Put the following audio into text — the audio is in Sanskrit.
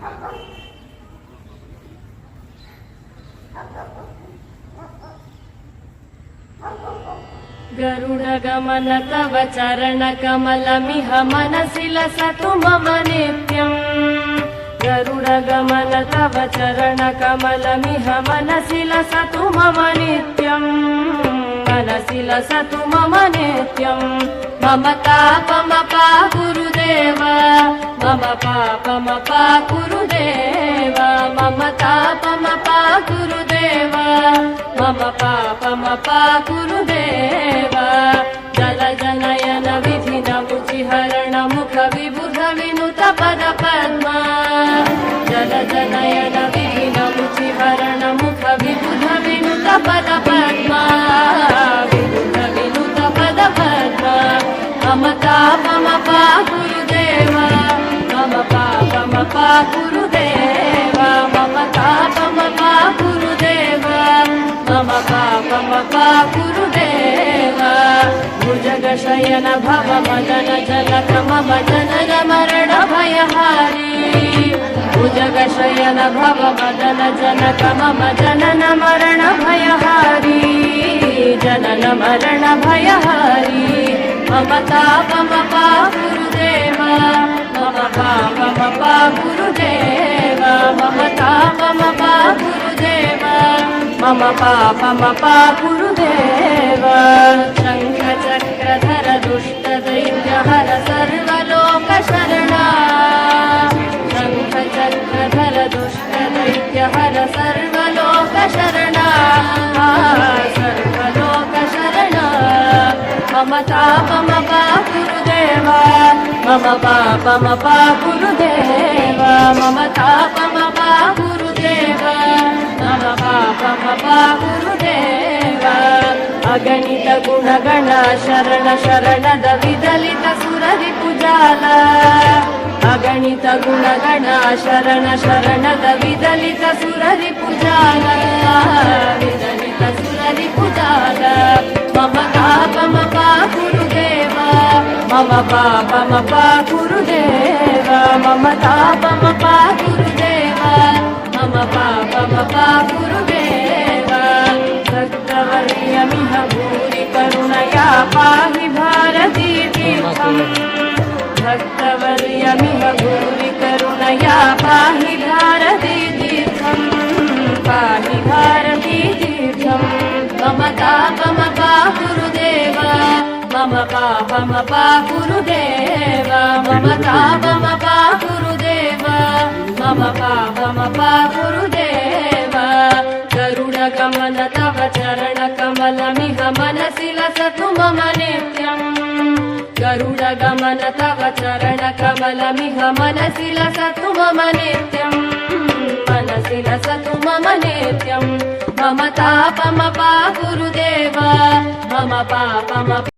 गरुडगमन तव चरणकमलमिह मनसि लसतु मम नित्यम्। गरुडगमन तव चरणकमलमिह मनसि लसतु मम नित्यम्। मनसि लसतु मम नित्यम्। मम तापमपा गुरुदेव, मम पापमपा गुरुदेव, मम तापमपा गुरुदेव, मम पापमपा गुरुदेव। जलजनयन विधिन मुचिहरण मुख विबुध विनुत पद पद्मा। जलजनयन विधिन मुचिहरण मुख विबुध विनुत पद पद्मा। विबुध विनुत पद पद्मा। मम तापमपा गुरुदेव, मम पापमपा गुरुदेव, मम तापमपा गुरुदेव, मम पापमपा गुरुदेव। भुजगशयन भव मदन जनक मम जनन मरण भयहारी। भुजगशयन भव मदन जनक मम जनन मरण भयहारी। जनन मरण भयहारी। मम तापमपा गुरुदेव, मम पापमपा गुरुदेव, मम तापमपा गुरुदेव, मम पापमपा गुरुदेव। शङ्ख चक्रधर दुष्ट दैत्यहर सर्वलोकशरणा। शङ्ख चक्रधर दुष्ट दैत्यहर सर्वलोकशरणा। सर्वलोकशरणा। मम तापमपा गुरुदेव, मम पापमपा गुरुदेव, मम तापमपा गुरुदेव, मम पापमपा गुरुदेव। अगणित गुणगण शरण शरणद विदलित सुररिपुजाल। अगणित गुणगण शरण शरणद विदलित सुररिपुजाल। विदलित सुररिपुजाल। मम तापमपा गुरुदेव, मम पापमपा गुरुदेव, मम तापमपा गुरुदेव, मम पापमपा गुरुदेव। भक्तवर्यमिह भूरि करुणया पाहि भारती तीर्थम्। भक्तवर्यमिह भूरि करुणया पाहि भारती तीर्थम्। पाहि भारती तीर्थम्। मम तापमपा गुरुदेव, मम पापमपा गुरुदेव, मम तापमपा गुरुदेव, मम पापमपा गुरुदेव। गरुडगमन तव चरणकमलमिह मनसि लसतु मम नित्यम्। गरुडगमन तव चरणकमलमिह मनसि लसतु मम नित्यम्। मनसि लसतु मम नित्यम्। मम तापमपा गुरुदेव, मम पापमपा